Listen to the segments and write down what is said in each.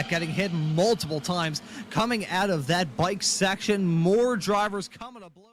that, getting hit multiple times. Coming out of that bike section, more drivers coming to blows.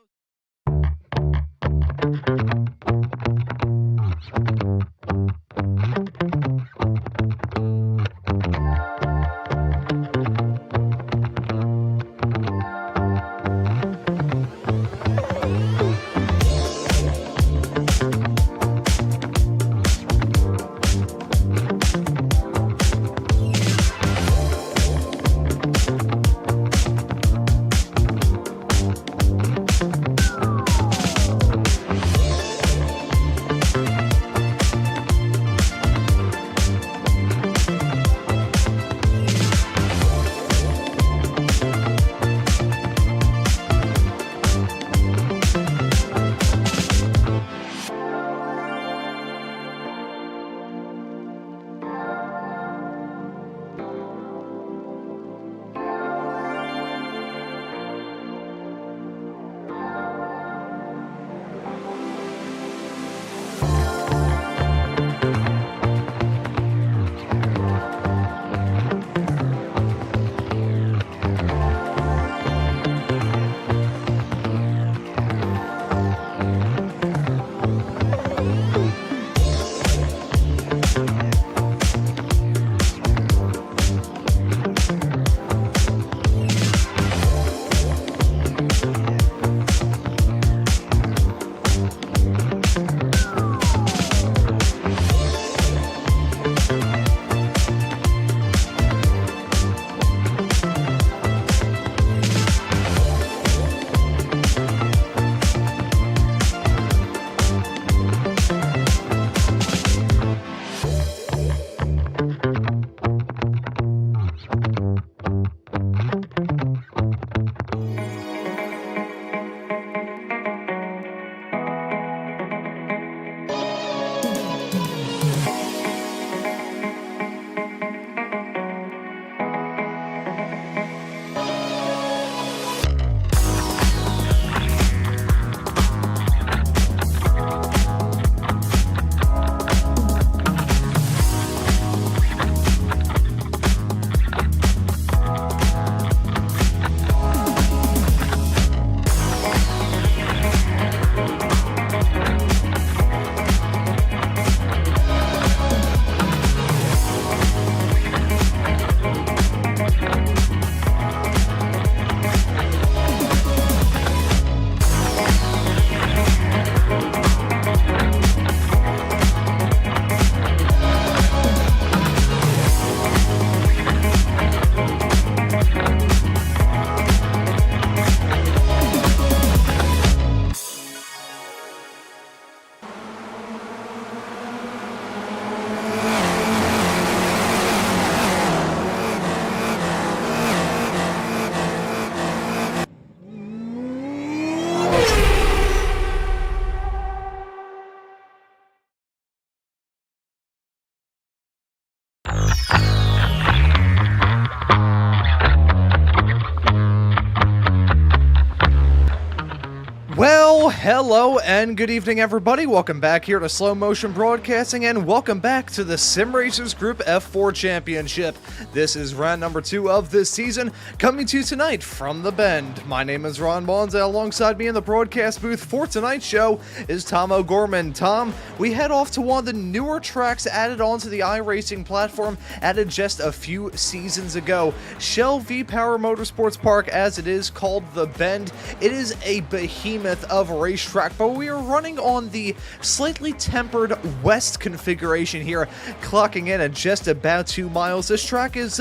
Well, hello and good evening, everybody. Welcome back here to Slow Motion Broadcasting, and welcome back to the Sim Racers Group F4 Championship. This is round number 2 of this season, coming to you tonight from The Bend. My name is Ron Maunz, and alongside me in the broadcast booth for tonight's show is Tom O'Gorman. Tom, we head off to one of the newer tracks added onto the iRacing platform, added just a few seasons ago. Shell V-Power Motorsports Park, as it is called, The Bend. It is a behemoth of a racetrack, but we are running on the slightly tempered west configuration here, clocking in at just about 2 miles. This track is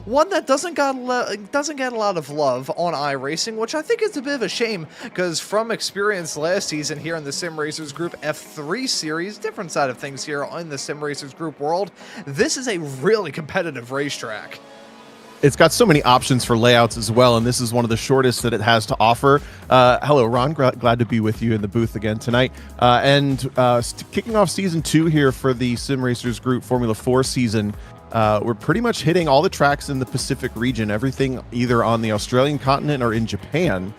one that doesn't get a lot of love on iRacing, which I think is a bit of a shame, because from experience last season here in the Sim Racers Group F3 series, different side of things here in the Sim Racers Group world, this is a really competitive racetrack. It's got so many options for layouts as well, and this is one of the shortest that it has to offer. Hello, Ron. Glad to be with you in the booth again tonight. Kicking off Season 2 here for the Sim Racers Group Formula 4 season, we're pretty much hitting all the tracks in the Pacific region, everything either on the Australian continent or in Japan.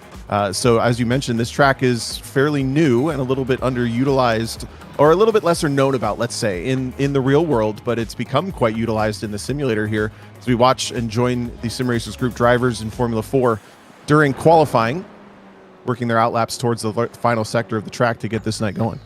So as you mentioned, this track is fairly new and a little bit underutilized, or a little bit lesser known about, let's say, in the real world, but it's become quite utilized in the simulator here as we watch and join the Sim Racers Group drivers in Formula 4 during qualifying, working their outlaps towards the final sector of the track to get this night going.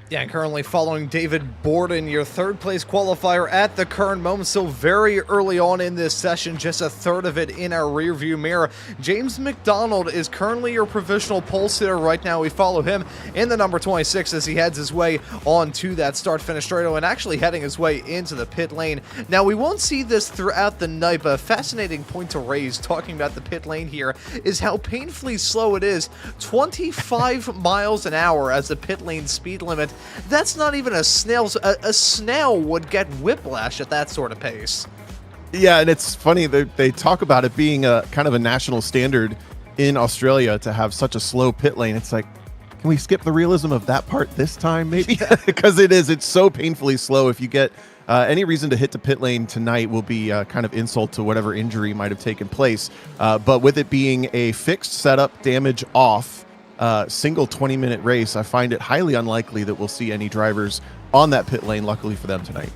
Yeah, and currently following David Borden, your third place qualifier at the current moment. So very early on in this session, just a third of it in our rearview mirror. James McDonald is currently your provisional pole sitter right now. We follow him in the number 26 as he heads his way on to that start-finish straight and actually heading his way into the pit lane. Now, we won't see this throughout the night, but a fascinating point to raise talking about the pit lane here is how painfully slow it is. 25 miles an hour as the pit lane speed limit. That's not even a snail's. A snail would get whiplash at that sort of pace. Yeah, and it's funny that they talk about it being a kind of a national standard in Australia to have such a slow pit lane. It's like, can we skip the realism of that part this time, maybe? Because it's so painfully slow. If you get any reason to hit the pit lane tonight will be kind of insult to whatever injury might have taken place. But with it being a fixed setup, damage off, single 20-minute race, I find it highly unlikely that we'll see any drivers on that pit lane, luckily for them tonight.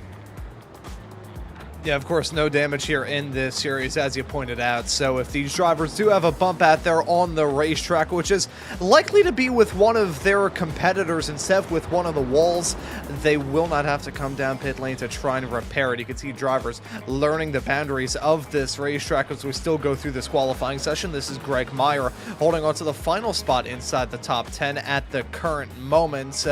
Yeah, of course, no damage here in this series, as you pointed out. So if these drivers do have a bump out there on the racetrack, which is likely to be with one of their competitors instead of with one of the walls, they will not have to come down pit lane to try and repair it. You can see drivers learning the boundaries of this racetrack as we still go through this qualifying session. This is Greg Meyer holding on to the final spot inside the top 10 at the current moment.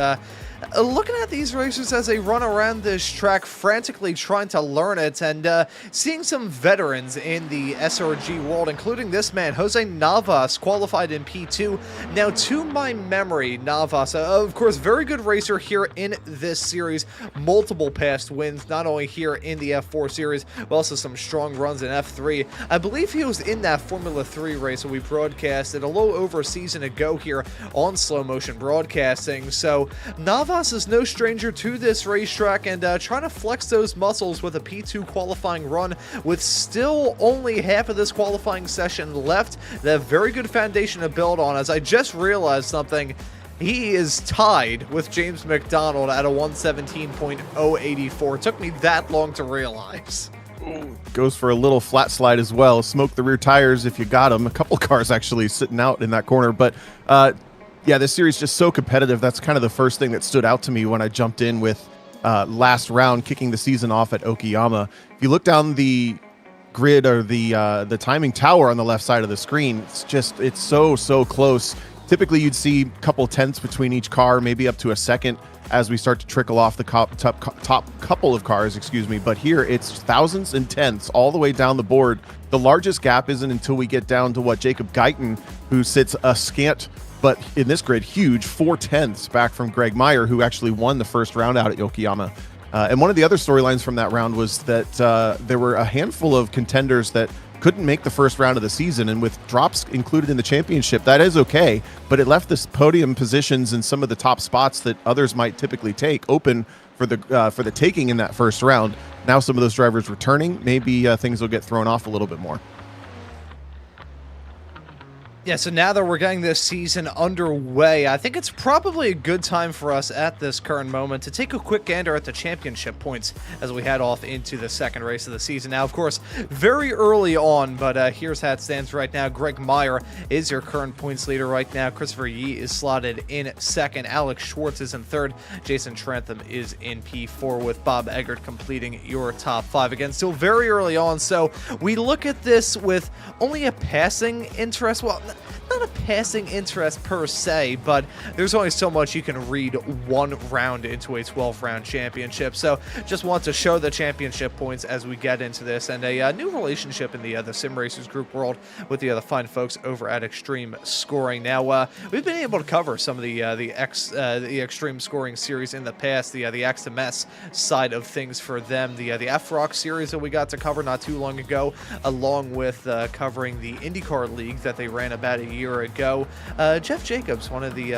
Looking at these racers as they run around this track, frantically trying to learn it, and seeing some veterans in the SRG world, including this man, Jose Navas, qualified in P2. Now, to my memory, Navas, of course, very good racer here in this series, multiple past wins, not only here in the F4 series, but also some strong runs in F3. I believe he was in that Formula 3 race that we broadcasted a little over a season ago here on Slow Motion Broadcasting, so Navas is no stranger to this racetrack and trying to flex those muscles with a P2 qualifying run with still only half of this qualifying session left. They have very good foundation to build on. As I just realized something, he is tied with James McDonald at a 117.084. It took me that long to realize. Goes for a little flat slide as well. Smoke the rear tires if you got them. A couple cars actually sitting out in that corner, but yeah, this series is just so competitive. That's kind of the first thing that stood out to me when I jumped in with last round, kicking the season off at Okayama. If you look down the grid or the timing tower on the left side of the screen, it's so close. Typically, you'd see a couple tenths between each car, maybe up to a second as we start to trickle off the top couple of cars, but here it's thousandths and tenths all the way down the board. The largest gap isn't until we get down to Jacob Guyton, who sits a scant, but in this grid, huge 4/10 back from Greg Meyer, who actually won the first round out at Yokoyama. And one of the other storylines from that round was that there were a handful of contenders that couldn't make the first round of the season, and with drops included in the championship, that is okay, but it left this podium positions and some of the top spots that others might typically take open for the taking in that first round. Now some of those drivers returning, maybe things will get thrown off a little bit more. Yeah, so now that we're getting this season underway, I think it's probably a good time for us at this current moment to take a quick gander at the championship points as we head off into the second race of the season. Now, of course, very early on, but here's how it stands right now. Greg Meyer is your current points leader right now. Christopher Yee is slotted in second. Alex Schwartz is in third. Jason Trantham is in P4 with Bob Eggert completing your top five. Again, still very early on, so we look at this with only a passing interest. Well, not a passing interest per se, but there's only so much you can read one round into a 12-round championship. So just want to show the championship points as we get into this, and a new relationship in the Sim Racers Group world with the other fine folks over at Extreme Scoring. Now, we've been able to cover some of the Extreme Scoring series in the past, the XMS side of things for them, the F-Rock series that we got to cover not too long ago, along with covering the IndyCar League that they ran about about a year ago. Jeff Jacobs, one of the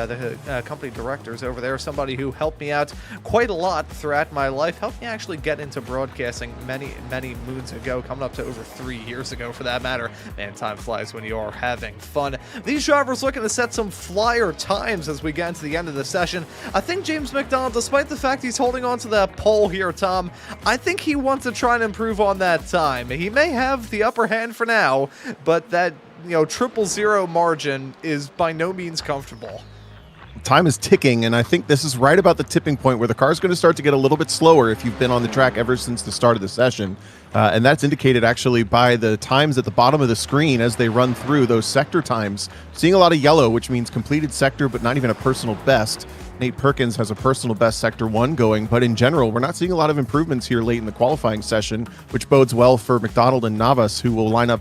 company directors over there, somebody who helped me out quite a lot throughout my life, helped me actually get into broadcasting many moons ago, coming up to over 3 years ago for that matter. Man, time flies when you are having fun. These drivers looking to set some flyer times as we get into the end of the session. I think James McDonald, despite the fact he's holding on to that pole here, Tom, I think he wants to try and improve on that time. He may have the upper hand for now, but that 000 margin is by no means comfortable. Time is ticking, and I think this is right about the tipping point where the car is going to start to get a little bit slower if you've been on the track ever since the start of the session. And that's indicated actually by the times at the bottom of the screen as they run through those sector times. Seeing a lot of yellow, which means completed sector, but not even a personal best. Nate Perkins has a personal best sector 1 going, but in general, we're not seeing a lot of improvements here late in the qualifying session, which bodes well for McDonald and Navas, who will line up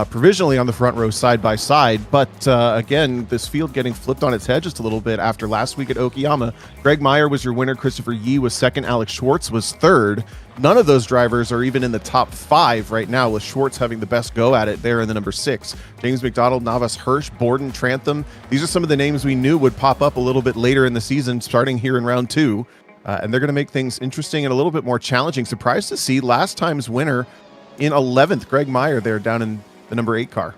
provisionally on the front row side by side. But again, this field getting flipped on its head just a little bit after last week at Okayama. Greg Meyer was your winner. Christopher Yee was second. Alex Schwartz was third. None of those drivers are even in the top 5 right now, with Schwartz having the best go at it there in the number 6. James McDonald, Navas, Hirsch, Borden, Trantham. These are some of the names we knew would pop up a little bit later in the season, starting here in round 2. And they're going to make things interesting and a little bit more challenging. Surprised to see last time's winner in 11th, Greg Meyer, there down in the number 8 car.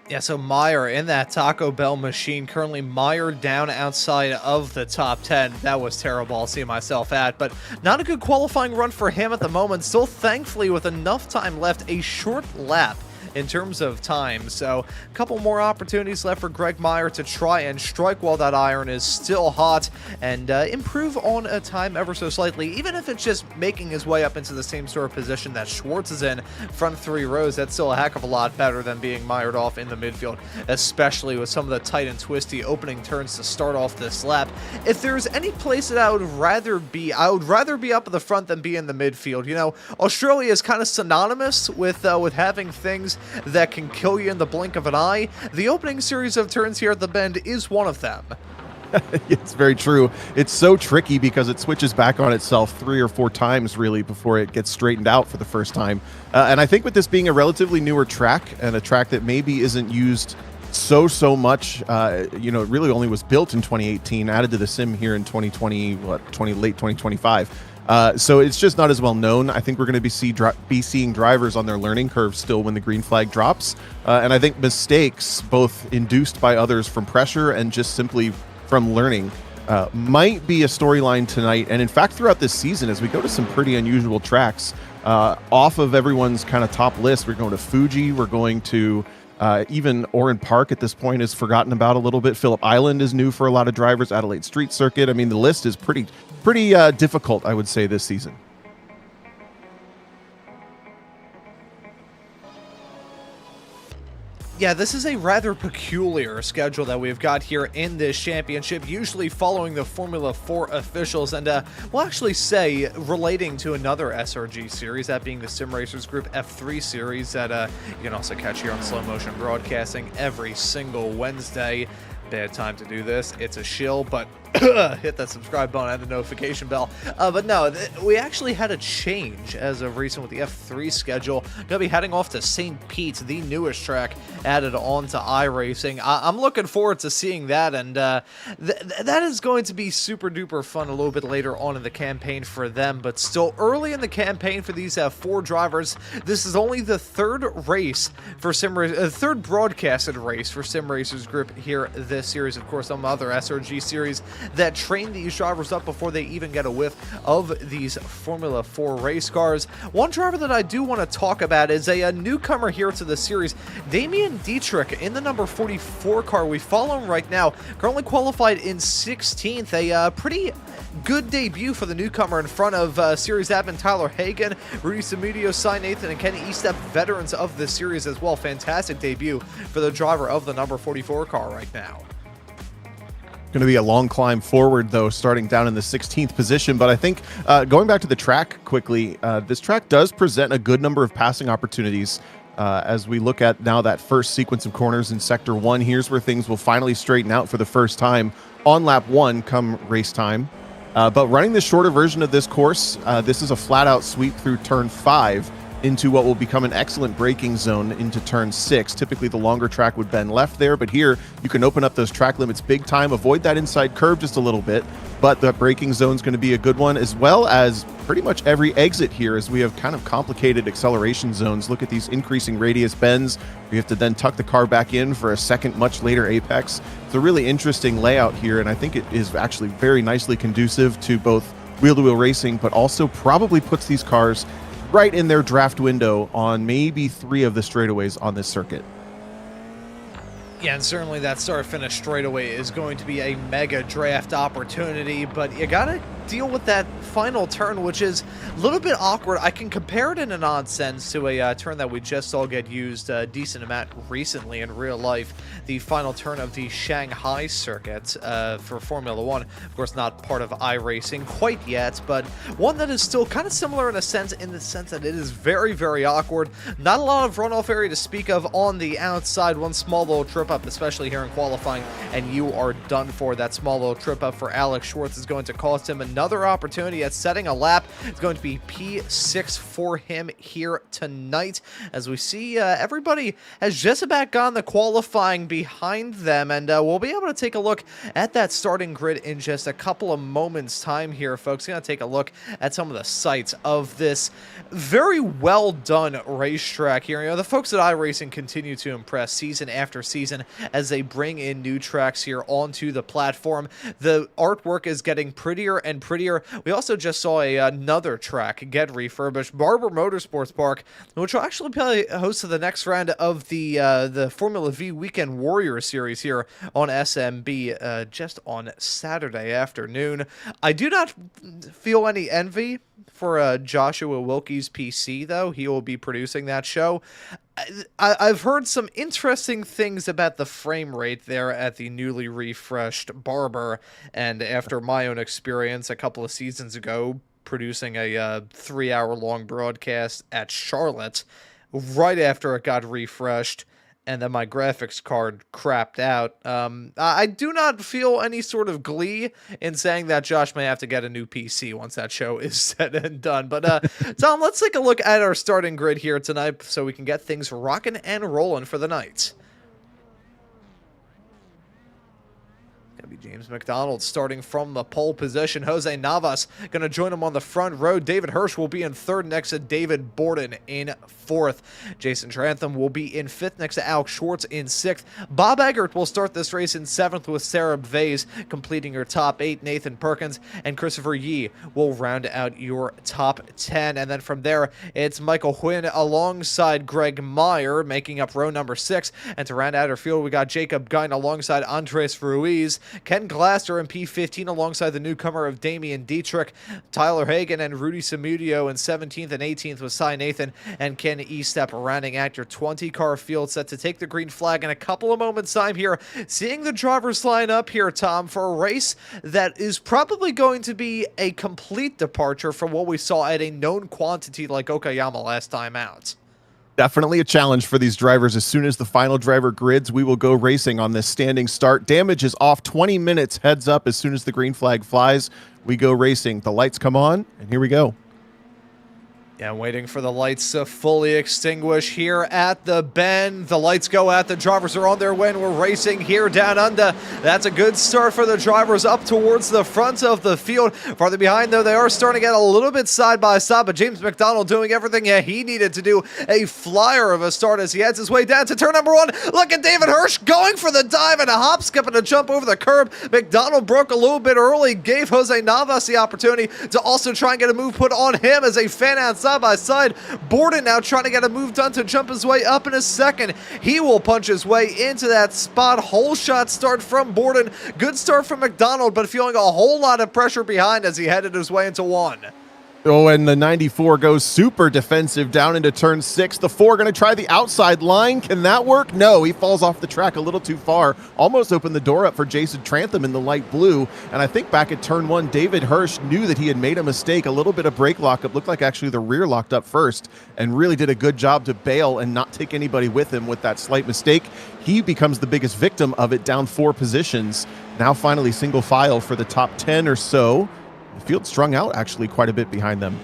Yeah, so Meyer in that Taco Bell machine, currently mired down outside of the top 10. That was terrible, I'll see myself at, but not a good qualifying run for him at the moment. Still, thankfully, with enough time left, a short lap in terms of time. So a couple more opportunities left for Greg Meyer to try and strike while that iron is still hot and improve on a time ever so slightly. Even if it's just making his way up into the same sort of position that Schwartz is in, front 3 rows, that's still a heck of a lot better than being mired off in the midfield, especially with some of the tight and twisty opening turns to start off this lap. If there's any place that I would rather be up at the front than be in the midfield. Australia is kind of synonymous with having things that can kill you in the blink of an eye. The opening series of turns here at the bend is one of them. It's very true. It's so tricky because it switches back on itself 3 or 4 times really before it gets straightened out for the first time. And I think with this being a relatively newer track and a track that maybe isn't used so much, it really only was built in 2018, added to the sim here in 2020, late 2025. So it's just not as well known. I think we're going to be seeing drivers on their learning curve still when the green flag drops. And I think mistakes, both induced by others from pressure and just simply from learning, might be a storyline tonight. And in fact, throughout this season, as we go to some pretty unusual tracks, off of everyone's kind of top list, we're going to Fuji, we're going to even Oran Park at this point is forgotten about a little bit. Phillip Island is new for a lot of drivers. Adelaide Street Circuit. I mean, the list is pretty difficult, I would say, this season. Yeah, this is a rather peculiar schedule that we've got here in this championship, usually following the Formula 4 officials, and we'll actually say relating to another SRG series, that being the Sim Racers Group F3 series that you can also catch here on Slow Motion Broadcasting every single Wednesday. Bad time to do this. It's a shill, but hit that subscribe button and the notification bell. But no, we actually had a change as of recent with the F3 schedule. Gonna be heading off to St. Pete, the newest track added on to iRacing. I'm looking forward to seeing that, and that is going to be super duper fun a little bit later on in the campaign for them, but still early in the campaign for these 4 drivers. This is only the third race for third broadcasted race for Sim Racers Group here this series. Of course, some other SRG series that train these drivers up before they even get a whiff of these Formula 4 race cars. One driver that I do want to talk about is a newcomer here to the series, Damian Dietrich in the number 44 car. We follow him right now, currently qualified in 16th. A pretty good debut for the newcomer in front of series admin Tyler Hagan, Rudy Samudio, Cy Nathan, and Kenny Estep, veterans of the series as well. Fantastic debut for the driver of the number 44 car right now. Going to be a long climb forward, though, starting down in the 16th position. But I think going back to the track quickly, this track does present a good number of passing opportunities as we look at now that first sequence of corners in Sector 1. Here's where things will finally straighten out for the first time on lap 1 come race time. But running the shorter version of this course, this is a flat-out sweep through turn 5. into what will become an excellent braking zone into turn 6. Typically, the longer track would bend left there, but here you can open up those track limits big time, avoid that inside curve just a little bit, but the braking zone is going to be a good one, as well as pretty much every exit here, as we have kind of complicated acceleration zones. Look at these increasing radius bends. We have to then tuck the car back in for a second, much later apex. It's a really interesting layout here, and I think it is actually very nicely conducive to both wheel-to-wheel racing, but also probably puts these cars right in their draft window on maybe 3 of the straightaways on this circuit. Yeah, and certainly that start-finish straightaway is going to be a mega draft opportunity, but you gotta deal with that final turn, which is a little bit awkward. I can compare it in an odd sense to a turn that we just saw get used a decent amount recently in real life, the final turn of the Shanghai circuit for Formula 1. Of course, not part of iRacing quite yet, but one that is still kind of similar in the sense that it is very, very awkward. Not a lot of runoff area to speak of on the outside. One small little trip up, especially here in qualifying, and you are done for. That small little trip up for Alex Schwartz is going to cost him another opportunity at setting a lap. It's going to be P6 for him here tonight, as we see everybody has just about gone the qualifying behind them, and we'll be able to take a look at that starting grid in just a couple of moments time here, folks. Gonna take a look at some of the sights of this very well done racetrack here. You know, the folks at iRacing continue to impress season after season as they bring in new tracks here onto the platform. The artwork is getting prettier and prettier. We also just saw another track get refurbished, Barber Motorsports Park, which will actually play host to the next round of the Formula V Weekend Warrior Series here on SMB just on Saturday afternoon. I do not feel any envy for Joshua Wilkie's PC, though. He will be producing that show. I've heard some interesting things about the frame rate there at the newly refreshed Barber, and after my own experience a couple of seasons ago producing a 3-hour-long broadcast at Charlotte, right after it got refreshed, and then my graphics card crapped out. I do not feel any sort of glee in saying that Josh may have to get a new PC once that show is said and done. But Tom, let's take a look at our starting grid here tonight so we can get things rocking and rolling for the night. Gonna be James McDonald starting from the pole position. Jose Navas gonna join him on the front row. David Hirsch will be in third next to David Borden in fourth. Jason Trantham will be in fifth next to Alex Schwartz in sixth. Bob Eggert will start this race in seventh with Sarah Vase completing your top 8. Nathan Perkins and Christopher Yee will round out your top 10. And then from there, it's Michael Huynh alongside Greg Meyer making up row number 6. And to round out our field, we got Jacob Gein alongside Andres Ruiz. Ken Glasser in P15 alongside the newcomer of Damian Dietrich. Tyler Hagan and Rudy Samudio in 17th and 18th with Cy Nathan and Ken Estep rounding out your 20-car field, set to take the green flag in a couple of moments' time here. Seeing the drivers line up here, Tom, for a race that is probably going to be a complete departure from what we saw at a known quantity like Okayama last time out. Definitely a challenge for these drivers. As soon as the final driver grids, we will go racing on this standing start. Damage is off 20 minutes. Heads up as soon as the green flag flies. We go racing. The lights come on, and here we go. Yeah, waiting for the lights to fully extinguish here at the bend. The lights go out. The drivers are on their way, and we're racing here down under. That's a good start for the drivers up towards the front of the field. Farther behind, though, they are starting to get a little bit side by side, but James McDonald doing everything he needed to do. A flyer of a start as he heads his way down to turn number 1. Look at David Hirsch going for the dive and a hop, skip, and a jump over the curb. McDonald broke a little bit early, gave Jose Navas the opportunity to also try and get a move put on him as a fan out side by side. Borden now trying to get a move done to jump his way up in a second. He will punch his way into that spot. Whole shot start from Borden. Good start from McDonald, but feeling a whole lot of pressure behind as he headed his way into 1. Oh, and the 94 goes super defensive down into turn 6. The 4 going to try the outside line. Can that work? No, he falls off the track a little too far. Almost opened the door up for Jason Trantham in the light blue. And I think back at turn 1, David Hirsch knew that he had made a mistake. A little bit of brake lockup. Looked like actually the rear locked up first and really did a good job to bail and not take anybody with him with that slight mistake. He becomes the biggest victim of it, down 4 positions. Now finally single file for the top 10 or so. The field strung out actually quite a bit behind them.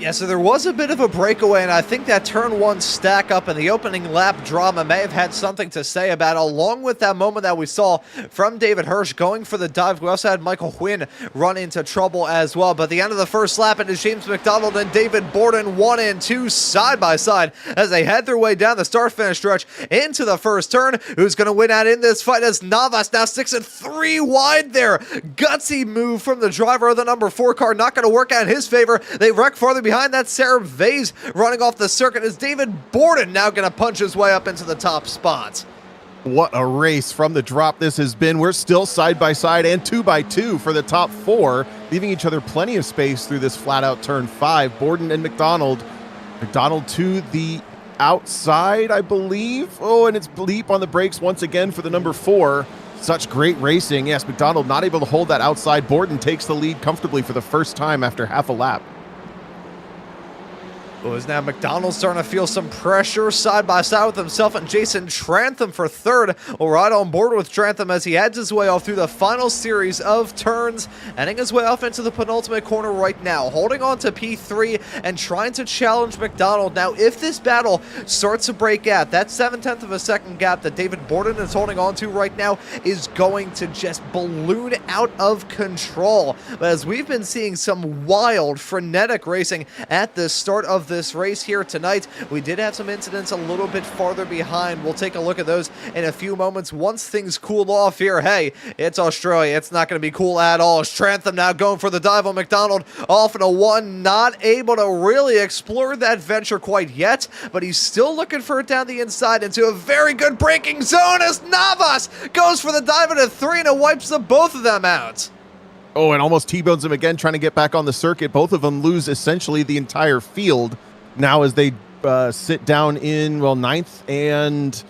Yeah, so there was a bit of a breakaway, and I think that turn one stack up in the opening lap drama may have had something to say about it, along with that moment that we saw from David Hirsch going for the dive. We also had Michael Huynh run into trouble as well. But at the end of the first lap, it is James McDonald and David Borden 1 and 2 side by side as they head their way down the start-finish stretch into the first turn. Who's going to win out in this fight as Navas now 6 and 3 wide there. Gutsy move from the driver of the number 4 car, not going to work out in his favor. They wreck farther behind that. Sarah Vase running off the circuit is David Borden now going to punch his way up into the top spots. What a race from the drop this has been. We're still side by side and 2 by 2 for the top 4, leaving each other plenty of space through this flat out turn 5. Borden and McDonald. McDonald to the outside, I believe. Oh, and it's bleep on the brakes once again for the number 4. Such great racing. Yes, McDonald not able to hold that outside. Borden takes the lead comfortably for the first time after half a lap. Well, is now McDonald starting to feel some pressure side by side with himself and Jason Trantham for third. Well, right on board with Trantham as he heads his way off through the final series of turns, heading his way off into the penultimate corner right now, holding on to P3 and trying to challenge McDonald. Now, if this battle starts to break out, that 0.7 of a second gap that David Borden is holding on to right now is going to just balloon out of control. But as we've been seeing some wild, frenetic racing at the start of this race here tonight, we did have some incidents a little bit farther behind. We'll take a look at those in a few moments once things cool off here. Hey, it's Australia. It's not going to be cool at all. Trantham now going for the dive on McDonald, off in a 1, not able to really explore that venture quite yet, but he's still looking for it down the inside into a very good braking zone as Navas goes for the dive into 3 and it wipes the both of them out. Oh, and almost T-bones him again, trying to get back on the circuit. Both of them lose essentially the entire field now as they sit down in, well, 9th and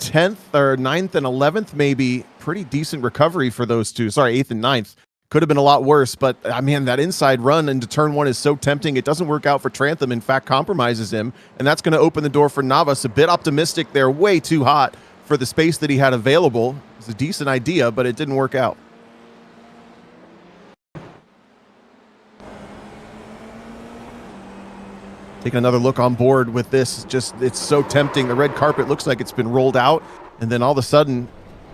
10th, or 9th and 11th maybe. Pretty decent recovery for those two. Sorry, 8th and 9th. Could have been a lot worse, but, I mean, that inside run into turn 1 is so tempting. It doesn't work out for Trantham. In fact, compromises him, and that's going to open the door for Navas. A bit optimistic there, way too hot for the space that he had available. It's a decent idea, but it didn't work out. Taking another look on board with this, just it's so tempting. The red carpet looks like it's been rolled out, and then all of a sudden,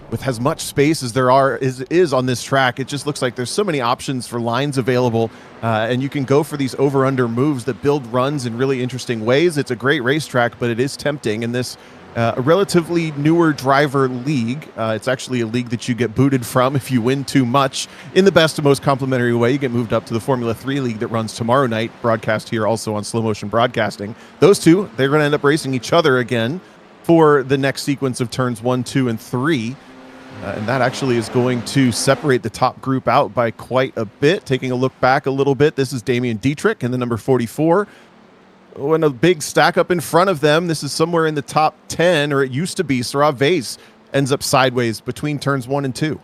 with as much space as there is on this track, it just looks like there's so many options for lines available, and you can go for these over-under moves that build runs in really interesting ways. It's a great racetrack, but it is tempting in this a relatively newer driver league. It's actually a league that you get booted from if you win too much. In the best and most complimentary way, you get moved up to the Formula 3 league that runs tomorrow night, broadcast here also on Slow Motion Broadcasting. Those two, they're going to end up racing each other again for the next sequence of turns 1, 2, and 3. And that actually is going to separate the top group out by quite a bit. Taking a look back a little bit, this is Damian Dietrich in the number 44. Oh, and a big stack up in front of them. This is somewhere in the top 10, or it used to be. Sarah Vase ends up sideways between turns 1 and 2.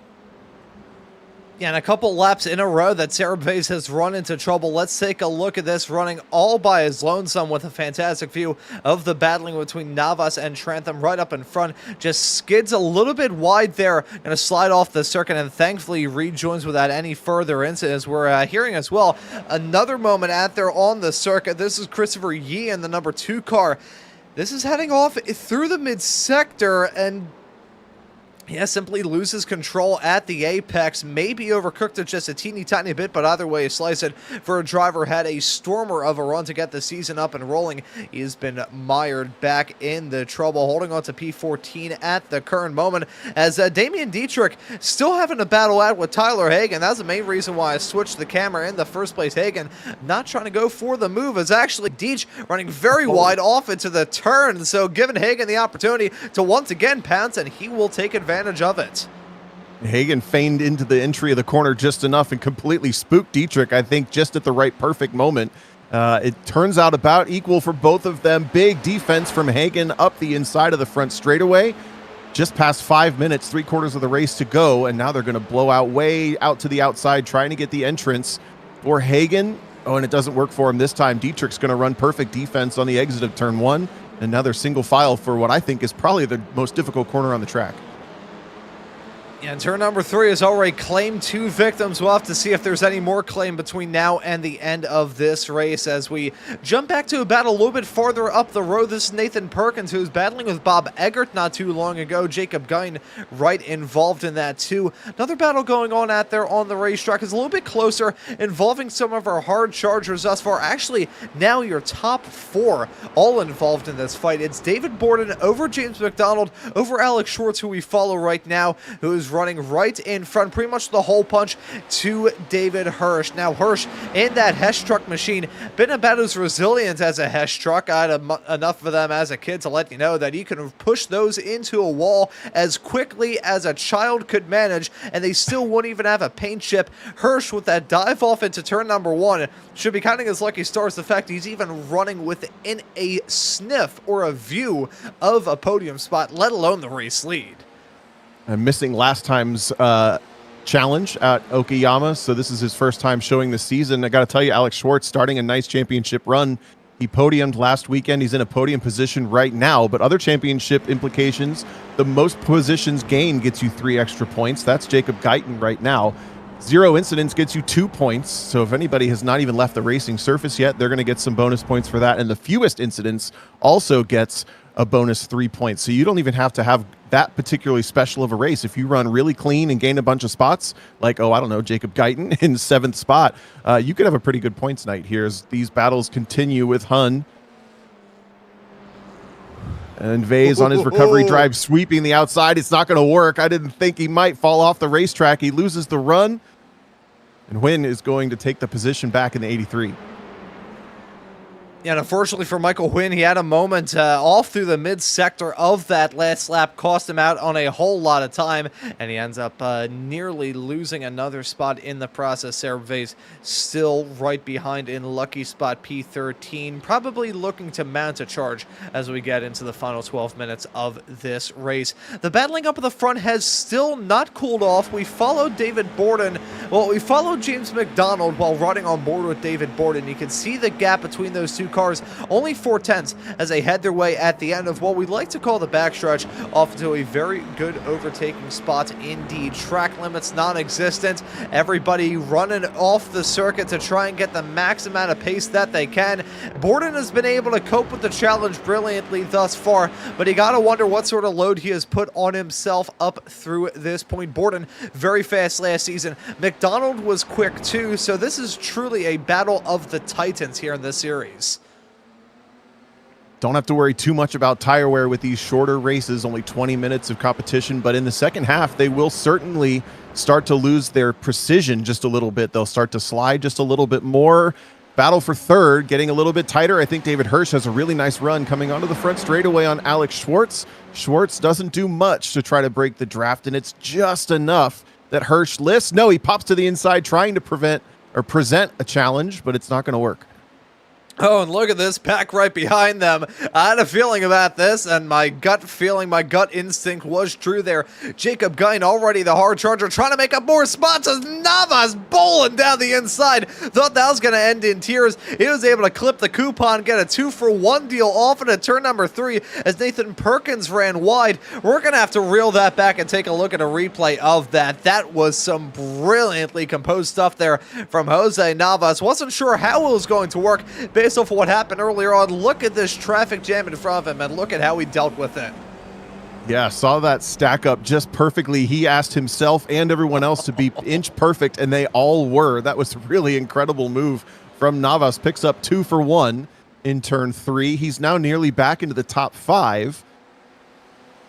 Yeah, and a couple laps in a row that Sarah Vase has run into trouble. Let's take a look at this, running all by his lonesome with a fantastic view of the battling between Navas and Trantham right up in front. Just skids a little bit wide there, going to slide off the circuit, and thankfully rejoins without any further incidents. We're hearing as well another moment out there on the circuit. This is Christopher Yee in the number 2 car. This is heading off through the mid-sector, and yeah, simply loses control at the apex. Maybe overcooked it just a teeny tiny bit, but either way you slice it, for a driver had a stormer of a run to get the season up and rolling. He has been mired back in the trouble, holding on to P14 at the current moment, as Damian Dietrich still having a battle out with Tyler Hagan. That's the main reason why I switched the camera in the first place. Hagan not trying to go for the move, is actually Deitch running very wide off into the turn, so giving Hagan the opportunity to once again pounce, and he will take advantage of it. Hagan feigned into the entry of the corner just enough and completely spooked Dietrich, I think, just at the right perfect moment. It turns out about equal for both of them. Big defense from Hagan up the inside of the front straightaway. Just past 5 minutes, 3/4 of the race to go, and now they're going to blow out way out to the outside, trying to get the entrance for Hagan. Oh, and it doesn't work for him this time. Dietrich's going to run perfect defense on the exit of turn 1, and now they're single file for what I think is probably the most difficult corner on the track. And turn number 3 has already claimed 2 victims. We'll have to see if there's any more claim between now and the end of this race. As we jump back to a battle a little bit farther up the road, this is Nathan Perkins, who was battling with Bob Eggert not too long ago. Jacob Guyton right involved in that too. Another battle going on out there on the racetrack is a little bit closer, involving some of our hard chargers thus far. Actually, now your top 4 all involved in this fight. It's David Borden over James McDonald, over Alex Schwartz, who we follow right now, who is running right in front, pretty much the hole punch to David Hirsch. Now Hirsch in that Hesh truck machine, been about as resilient as a Hesh truck. I had enough of them as a kid to let you know that you can push those into a wall as quickly as a child could manage, and they still wouldn't even have a paint chip. Hirsch with that dive off into turn number 1 should be counting his lucky stars the fact he's even running within a sniff or a view of a podium spot, let alone the race lead. I'm missing last time's challenge at Okayama, so this is his first time showing this season. I got to tell you, Alex Schwartz starting a nice championship run. He podiumed last weekend. He's in a podium position right now, but other championship implications, the most positions gained gets you 3 extra points. That's Jacob Guyton right now. 0 incidents gets you 2 points. So if anybody has not even left the racing surface yet, they're going to get some bonus points for that. And the fewest incidents also gets a bonus 3 points. So you don't even have to have that particularly special of a race. If you run really clean and gain a bunch of spots, like, oh, I don't know, Jacob Guyton in 7th spot, you could have a pretty good points night here as these battles continue with Hun. And Vase on his recovery drive, sweeping the outside. It's not going to work. I didn't think he might fall off the racetrack. He loses the run. And Huynh is going to take the position back in the 83. Yeah, and unfortunately for Michael Huynh, he had a moment off through the mid-sector of that last lap, cost him out on a whole lot of time, and he ends up nearly losing another spot in the process. Sarah Vase still right behind in lucky spot P13, probably looking to mount a charge as we get into the final 12 minutes of this race. The battling up at the front has still not cooled off. We followed David Borden. Well, we followed James McDonald while running on board with David Borden. You can see the gap between those two cars, only 4/10 as they head their way at the end of what we like to call the backstretch off to a very good overtaking spot indeed. Track limits non-existent. Everybody running off the circuit to try and get the max amount of pace that they can. Borden has been able to cope with the challenge brilliantly thus far, but you gotta wonder what sort of load he has put on himself up through this point. Borden very fast last season. McDonald was quick too, so this is truly a battle of the titans here in this series. Don't have to worry too much about tire wear with these shorter races, only 20 minutes of competition, but in the second half, they will certainly start to lose their precision just a little bit. They'll start to slide just a little bit more. Battle for third, getting a little bit tighter. I think David Hirsch has a really nice run coming onto the front straightaway on Alex Schwartz. Schwartz doesn't do much to try to break the draft, and it's just enough that Hirsch lifts. No, he pops to the inside trying to present a challenge, but it's not going to work. Oh, and look at this pack right behind them. I had a feeling about this, and my gut feeling, my gut instinct was true there. Jacob Guyton, already the hard charger, trying to make up more spots as Navas bowling down the inside. Thought that was going to end in tears. He was able to clip the coupon, get a 2-for-1 deal off into turn number 3 as Nathan Perkins ran wide. We're going to have to reel that back and take a look at a replay of that. That was some brilliantly composed stuff there from Jose Navas. Wasn't sure how it was going to work based off of what happened earlier on. Look at this traffic jam in front of him, and look at how he dealt with it. Yeah, saw that stack up just perfectly. He asked himself and everyone else to be inch perfect, and they all were. That was a really incredible move from Navas. Picks up 2-for-1 in turn 3. He's now nearly back into the top 5.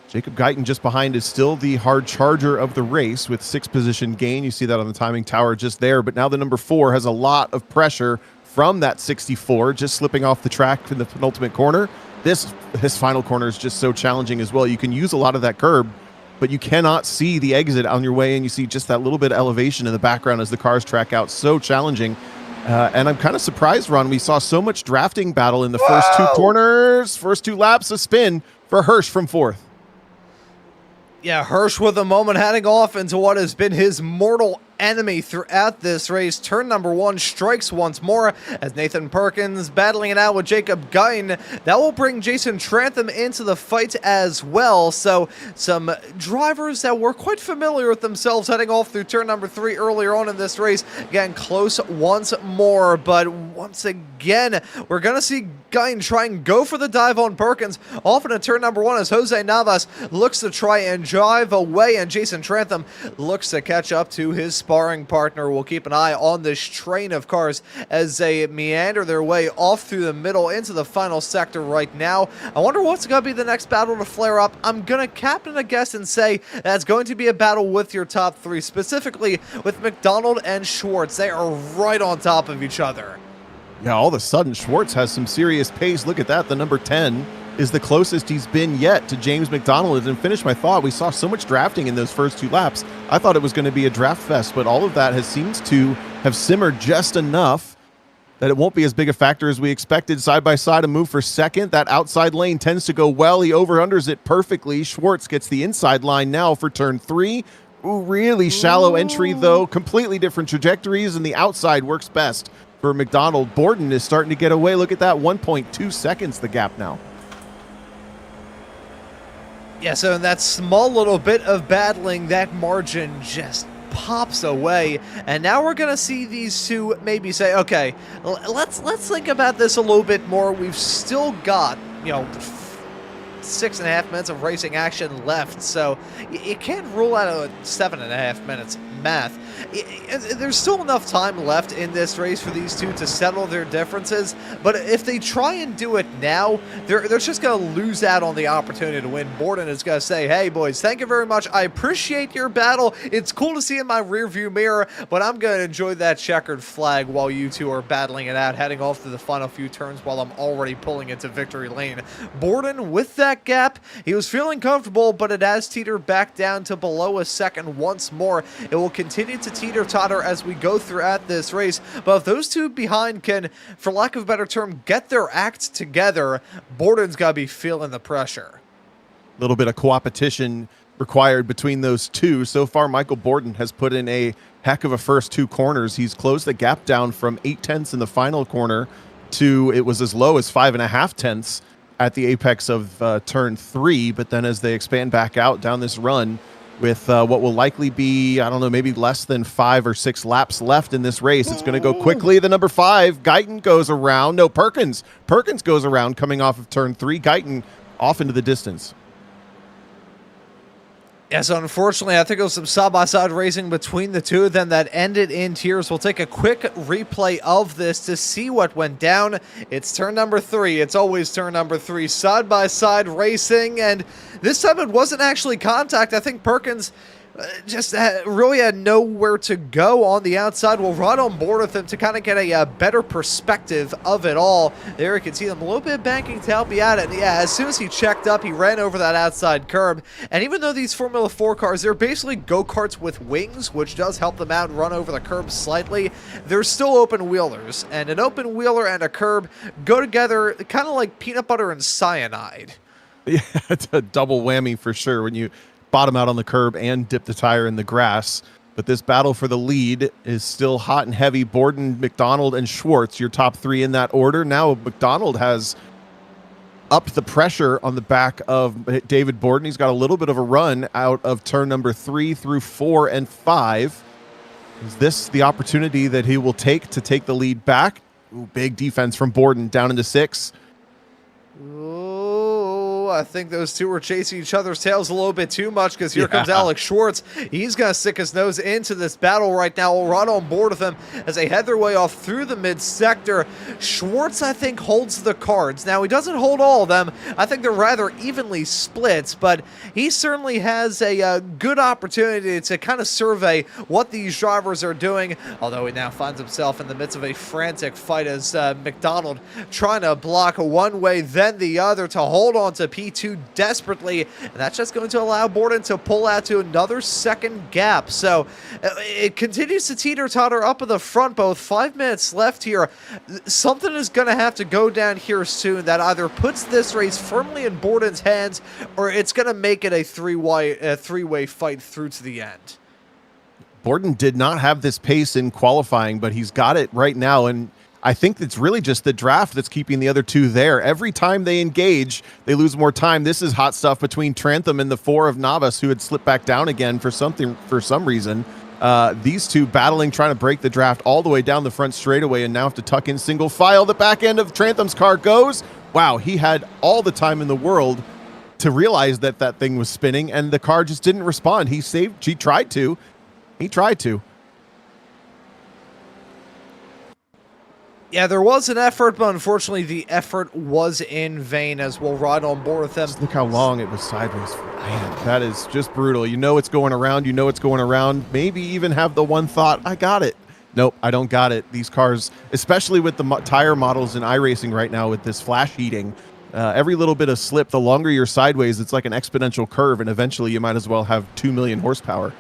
Jacob Guyton just behind is still the hard charger of the race with 6 position gain. You see that on the timing tower just there, but now the number 4 has a lot of pressure from that 64, just slipping off the track in the penultimate corner. His final corner is just so challenging as well. You can use a lot of that curb, but you cannot see the exit on your way, and you see just that little bit of elevation in the background as the cars track out. So challenging. And I'm kind of surprised, Ron, we saw so much drafting battle in the first 2 corners, first 2 laps of spin for Hirsch from 4th. Yeah, Hirsch with a moment heading off into what has been his mortal enemy throughout this race. Turn number 1 strikes once more as Nathan Perkins battling it out with Jacob Guyton. That will bring Jason Trantham into the fight as well. So some drivers that were quite familiar with themselves heading off through turn number 3 earlier on in this race getting close once more. But once again, we're going to see Guyton try and go for the dive on Perkins off into turn number 1 as Jose Navas looks to try and drive away, and Jason Trantham looks to catch up to his sparring partner. We'll keep an eye on this train of cars as they meander their way off through the middle into the final sector right now. I wonder what's going to be the next battle to flare up. I'm going to captain a guess and say that's going to be a battle with your top 3, specifically with McDonald and Schwartz. They are right on top of each other. Yeah, all of a sudden, Schwartz has some serious pace. Look at that. The number 10 is the closest he's been yet to James McDonald. And finish my thought, we saw so much drafting in those first 2 laps. I thought it was going to be a draft fest, but all of that seems to have simmered just enough that it won't be as big a factor as we expected. Side by side, a move for second. That outside lane tends to go well. He over-unders it perfectly. Schwartz gets the inside line now for turn 3. Ooh, really shallow entry, though. Completely different trajectories, and the outside works best for McDonald. Borden is starting to get away. Look at that, 1.2 seconds the gap now. Yeah, so in that small little bit of battling, that margin just pops away. And now we're going to see these two maybe say, okay, let's think about this a little bit more. We've still got, 6.5 minutes of racing action left, so you can't rule out a 7.5 minutes math. There's still enough time left in this race for these two to settle their differences, but if they try and do it now, they're just going to lose out on the opportunity to win. Borden is going to say, hey boys, thank you very much. I appreciate your battle. It's cool to see in my rearview mirror, but I'm going to enjoy that checkered flag while you two are battling it out, heading off to the final few turns while I'm already pulling into victory lane. Borden, with that gap, he was feeling comfortable, but it has teetered back down to below a second once more. It will continue to teeter-totter as we go throughout this race, but if those two behind can, for lack of a better term, get their act together, Borden's got to be feeling the pressure. A little bit of co-opetition required between those two. So far, Michael Borden has put in a heck of a first 2 corners. He's closed the gap down from 0.8 in the final corner to it was as low as 5.5 at the apex of turn 3, but then as they expand back out down this run with what will likely be, I don't know, maybe less than 5 or 6 laps left in this race, it's going to go quickly. The number 5, Guyton goes around. No, Perkins goes around coming off of turn 3. Guyton off into the distance. Yeah, so unfortunately, I think it was some side-by-side racing between the two of them that ended in tears. We'll take a quick replay of this to see what went down. It's turn number 3. It's always turn number 3. Side-by-side racing, and this time it wasn't actually contact. I think Perkins just really had nowhere to go on the outside. We'll run on board with him to kind of get a better perspective of it all. There you can see them a little bit banking to help you out. And yeah, as soon as he checked up, he ran over that outside curb. And even though these Formula 4 cars, they're basically go-karts with wings, which does help them out and run over the curb slightly, they're still open wheelers. And an open wheeler and a curb go together kind of like peanut butter and cyanide. Yeah, it's a double whammy for sure when you bottom out on the curb and dip the tire in the grass. But this battle for the lead is still hot and heavy. Borden, McDonald, and Schwartz, your top 3 in that order. Now McDonald has upped the pressure on the back of David Borden. He's got a little bit of a run out of turn number 3 through 4 and 5. Is this the opportunity that he will take to take the lead back? Ooh, big defense from Borden down into 6. I think those two were chasing each other's tails a little bit too much because here comes Alex Schwartz. He's going to stick his nose into this battle right now. We'll run on board with him as they head their way off through the mid-sector. Schwartz, I think, holds the cards. Now, he doesn't hold all of them. I think they're rather evenly split, but he certainly has a good opportunity to kind of survey what these drivers are doing, although he now finds himself in the midst of a frantic fight as McDonald trying to block one way, then the other to hold on to P2 desperately, and that's just going to allow Borden to pull out to another second gap. So it continues to teeter-totter up at the front, both 5 minutes left here. Something is going to have to go down here soon that either puts this race firmly in Borden's hands or it's going to make it a three-way fight through to the end. Borden did not have this pace in qualifying, but he's got it right now, and I think it's really just the draft that's keeping the other two there. Every time they engage, they lose more time. This is hot stuff between Trantham and the 4 of Navas, who had slipped back down again for some reason. These two battling, trying to break the draft all the way down the front straightaway, and now have to tuck in single file. The back end of Trantham's car goes. Wow, he had all the time in the world to realize that that thing was spinning, and the car just didn't respond. He tried to. Yeah, there was an effort, but unfortunately the effort was in vain, as we'll ride on board with them. Just look how long it was sideways for. Man, that is just brutal. You know it's going around. Maybe even have the one thought, I got it. Nope, I don't got it. These cars, especially with the tire models in iRacing right now with this flash heating, every little bit of slip, the longer you're sideways, it's like an exponential curve, and eventually you might as well have 2 million horsepower.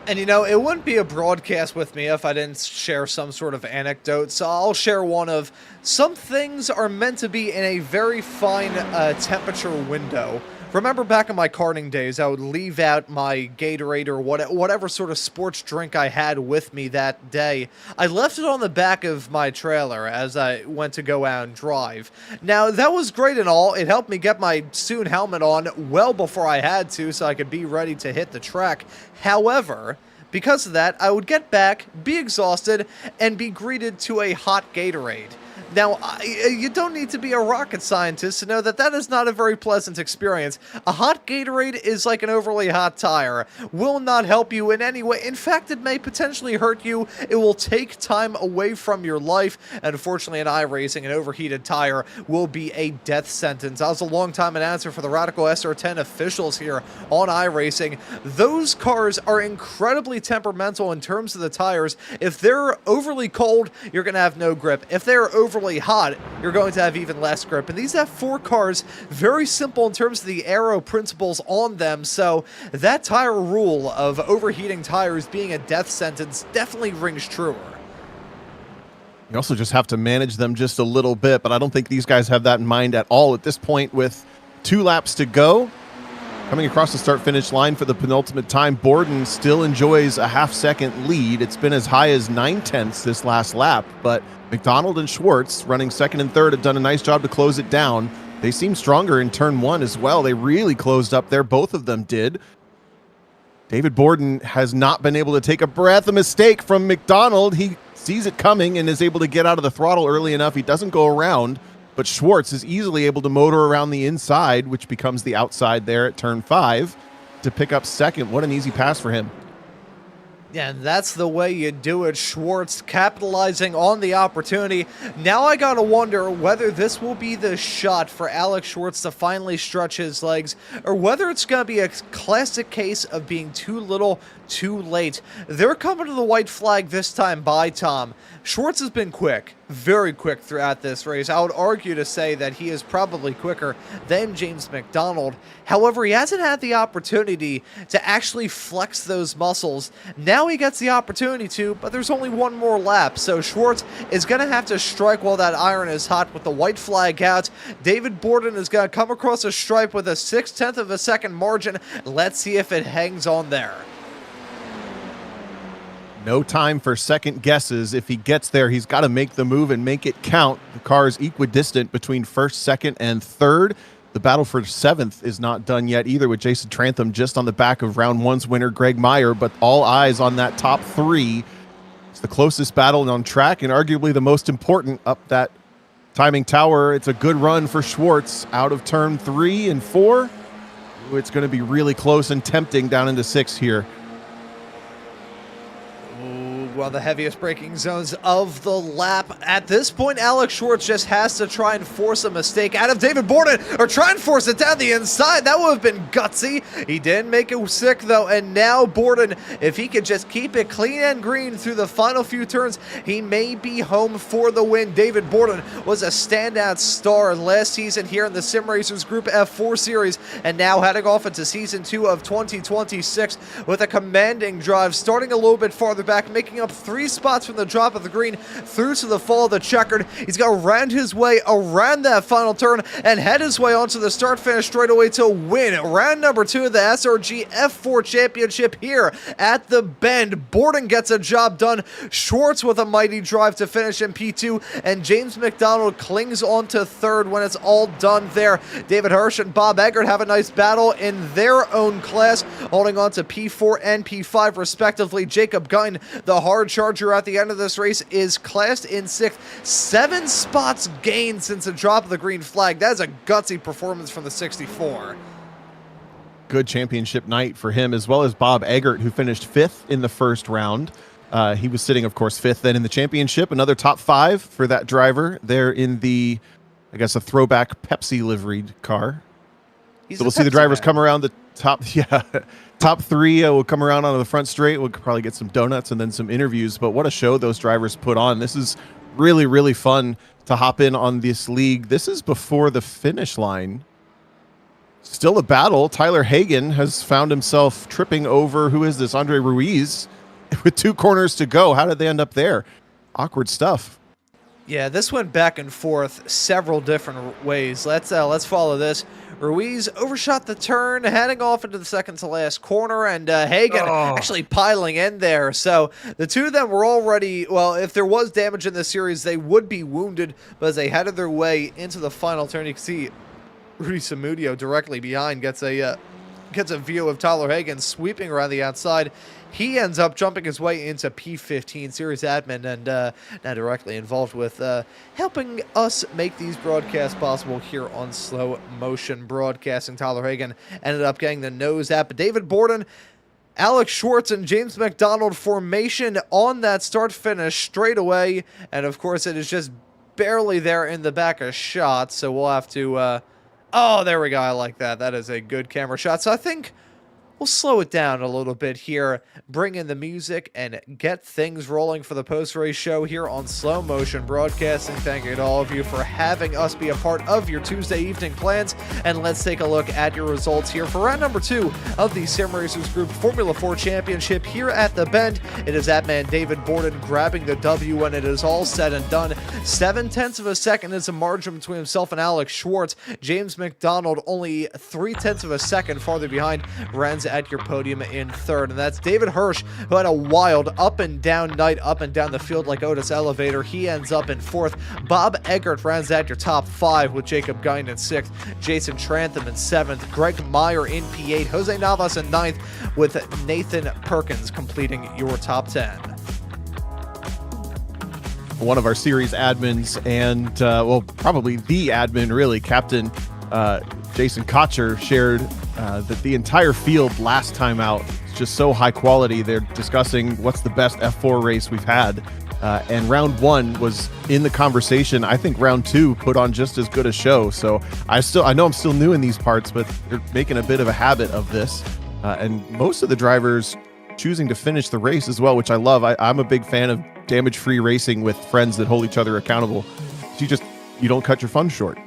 And you know, it wouldn't be a broadcast with me if I didn't share some sort of anecdote, so I'll share one of some things are meant to be in a very fine temperature window. Remember back in my karting days, I would leave out my Gatorade or whatever sort of sports drink I had with me that day. I left it on the back of my trailer as I went to go out and drive. Now, that was great and all. It helped me get my Soon helmet on well before I had to, so I could be ready to hit the track. However, because of that, I would get back, be exhausted, and be greeted to a hot Gatorade. Now, you don't need to be a rocket scientist to know that that is not a very pleasant experience. A hot Gatorade is like an overly hot tire. Will not help you in any way. In fact, it may potentially hurt you. It will take time away from your life. And unfortunately, in iRacing, an overheated tire will be a death sentence. I was a long-time announcer for the Radical SR10 officials here on iRacing. Those cars are incredibly temperamental in terms of the tires. If they're overly cold, you're going to have no grip. If they're overly hot, you're going to have even less grip. And these F4 cars, very simple in terms of the aero principles on them, so that tire rule of overheating tires being a death sentence definitely rings truer. You also just have to manage them just a little bit, but I don't think these guys have that in mind at all at this point. With 2 laps to go, coming across the start-finish line for the penultimate time, Borden still enjoys a half-second lead. It's been as high as 9/10 this last lap, but McDonald and Schwartz, running second and third, have done a nice job to close it down. They seem stronger in turn 1 as well. They really closed up there. Both of them did. David Borden has not been able to take a breath. A mistake from McDonald. He sees it coming and is able to get out of the throttle early enough. He doesn't go around, but Schwartz is easily able to motor around the inside, which becomes the outside there at turn 5 to pick up second. What an easy pass for him. Yeah, and that's the way you do it. Schwartz capitalizing on the opportunity. Now I gotta wonder whether this will be the shot for Alex Schwartz to finally stretch his legs, or whether it's gonna be a classic case of being too little, too late. They're coming to the white flag this time by Tom. Schwartz has been quick, very quick throughout this race. I would argue to say that he is probably quicker than James McDonald. However, he hasn't had the opportunity to actually flex those muscles. Now he gets the opportunity to, but there's only one more lap, so Schwartz is going to have to strike while that iron is hot with the white flag out. David Borden is going to come across a stripe with a 6/10 of a second margin. Let's see if it hangs on there. No time for second guesses. If he gets there, he's got to make the move and make it count. The car is equidistant between first, second, and third. The battle for 7th is not done yet either, with Jason Trantham just on the back of round 1's winner, Greg Meyer, but all eyes on that top 3. It's the closest battle on track and arguably the most important up that timing tower. It's a good run for Schwartz out of turn 3 and 4. Ooh, it's going to be really close and tempting down into 6 here. One of the heaviest braking zones of the lap. At this point, Alex Schwartz just has to try and force a mistake out of David Borden, or try and force it down the inside. That would have been gutsy. He didn't make it sick, though, and now Borden, if he could just keep it clean and green through the final few turns, he may be home for the win. David Borden was a standout star last season here in the Sim Racers Group F4 Series, and now heading off into Season 2 of 2026 with a commanding drive, starting a little bit farther back, making up up 3 spots from the drop of the green through to the fall of the checkered. He's got to round his way around that final turn and head his way onto the start-finish straightaway to win round number 2 of the SRG F4 Championship here at the Bend. Borden gets a job done. Schwartz with a mighty drive to finish in P2, and James McDonald clings on to third when it's all done there. David Hirsch and Bob Eggert have a nice battle in their own class, holding on to P4 and P5 respectively. Jacob Guyton, the hard charger at the end of this race, is classed in 6th. 7 spots gained since the drop of the green flag. That is a gutsy performance from the 64. Good championship night for him, as well as Bob Eggert, who finished 5th in the first round. He was sitting, of course, 5th then in the championship. Another top 5 for that driver there in the, I guess, a throwback Pepsi liveried car. So we'll see the drivers come around the top. Yeah, top 3 will come around onto the front straight. We'll probably get some donuts and then some interviews. But what a show those drivers put on. This is really, really fun to hop in on this league. This is before the finish line. Still a battle. Tyler Hagan has found himself tripping over, who is this, Andre Ruiz, with 2 corners to go. How did they end up there? Awkward stuff. Yeah, this went back and forth several different ways. Let's follow this. Ruiz overshot the turn, heading off into the second to last corner, and Hagan actually piling in there. So the two of them were already, well, if there was damage in this series, they would be wounded, but as they headed their way into the final turn, you can see Rudy Samudio directly behind gets a view of Tyler Hagan sweeping around the outside. He ends up jumping his way into P15 series admin and now directly involved with helping us make these broadcasts possible here on Slow Motion Broadcasting. Tyler Hagan ended up getting the nose at, but David Borden, Alex Schwartz, and James McDonald formation on that start-finish straight away, and of course it is just barely there in the back of shot, so we'll have to... oh, there we go. I like that. That is a good camera shot. So I think we'll slow it down a little bit here, bring in the music, and get things rolling for the post-race show here on Slow Motion Broadcasting. Thank you to all of you for having us be a part of your Tuesday evening plans. And let's take a look at your results here for round number 2 of the Sim Racers Group Formula 4 Championship here at the Bend. It is that man David Borden grabbing the W when it is all said and done. 0.7 of a second is a margin between himself and Alex Schwartz. James McDonald only 0.3 of a second farther behind runs at your podium in third. And that's David Hirsch, who had a wild up and down night up and down the field like Otis Elevator. He ends up in 4th. Bob Eggert rounds out your top 5 with Jacob Guyton in 6th, Jason Trantham in 7th, Greg Meyer in P8, Jose Navas in 9th, with Nathan Perkins completing your top 10. One of our series admins and, well, probably the admin, really, Captain Jason Cotcher, shared that the entire field last time out is just so high quality. They're discussing what's the best F4 race we've had. And round 1 was in the conversation. I think round 2 put on just as good a show. So I know I'm still new in these parts, but they're making a bit of a habit of this. And most of the drivers choosing to finish the race as well, which I love. I'm a big fan of damage-free racing with friends that hold each other accountable. So you don't cut your fun short.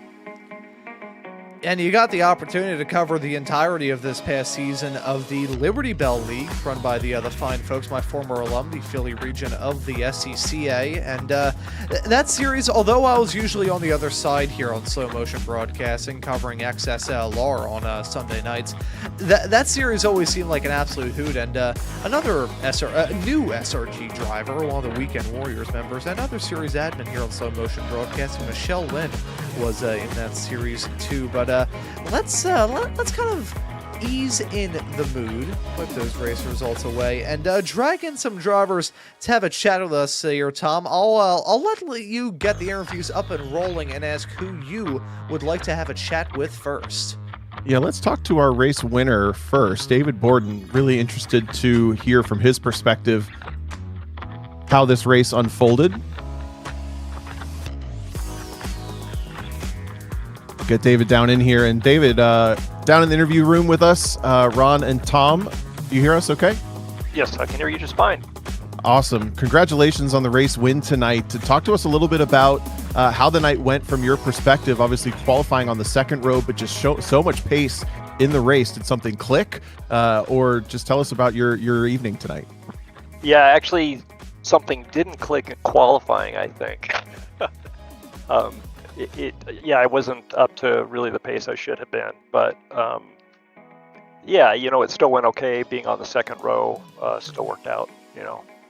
And you got the opportunity to cover the entirety of this past season of the Liberty Bell League, run by the fine folks, my former alum, the Philly region of the SCCA. And that series, although I was usually on the other side here on Slow Motion Broadcasting, covering XSLR on Sunday nights, that series always seemed like an absolute hoot. And another new SRG driver, one of the Weekend Warriors members, and other series admin here on Slow Motion Broadcasting, Michelle Lynn, was in that series too. But let's kind of ease in the mood, put those race results away, and drag in some drivers to have a chat with us here, Tom. I'll let you get the interviews up and rolling and ask who you would like to have a chat with first. Yeah, let's talk to our race winner first, David Borden. Really interested to hear from his perspective how this race unfolded. Get David down in here. And David, down in the interview room with us, Ron and Tom. You hear us okay? Yes, I can hear you just fine. Awesome. Congratulations on the race win tonight. To talk to us a little bit about how the night went from your perspective, obviously qualifying on the second row, but just so much pace in the race. Did something click? Or just tell us about your evening tonight. Yeah, actually, something didn't click in qualifying, I think. Yeah, I wasn't up to really the pace I should have been, but yeah, it still went okay. Being on the second row still worked out,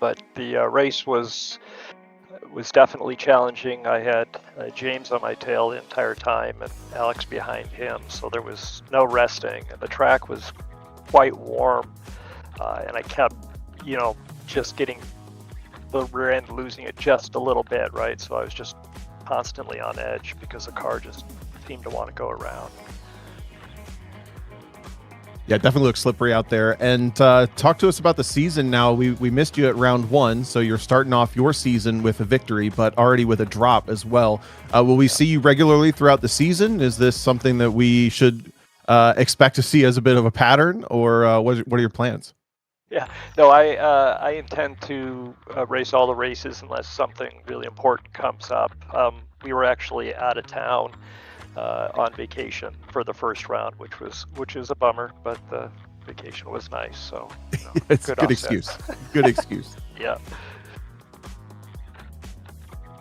But the race was definitely challenging. I had James on my tail the entire time and Alex behind him, so there was no resting. And the track was quite warm, and I kept, just getting the rear end, losing it just a little bit, right? So I was just constantly on edge because the car just seemed to want to go around. Yeah, definitely looks slippery out there. And talk to us about the season now. We missed you at round 1, so you're starting off your season with a victory, but already with a drop as well. Will we see you regularly throughout the season? Is this something that we should expect to see as a bit of a pattern, or what are your plans? Yeah, no, I intend to race all the races unless something really important comes up. We were actually out of town on vacation for the first round, which is a bummer, but the vacation was nice. So it's a good excuse. Good excuse. Yeah.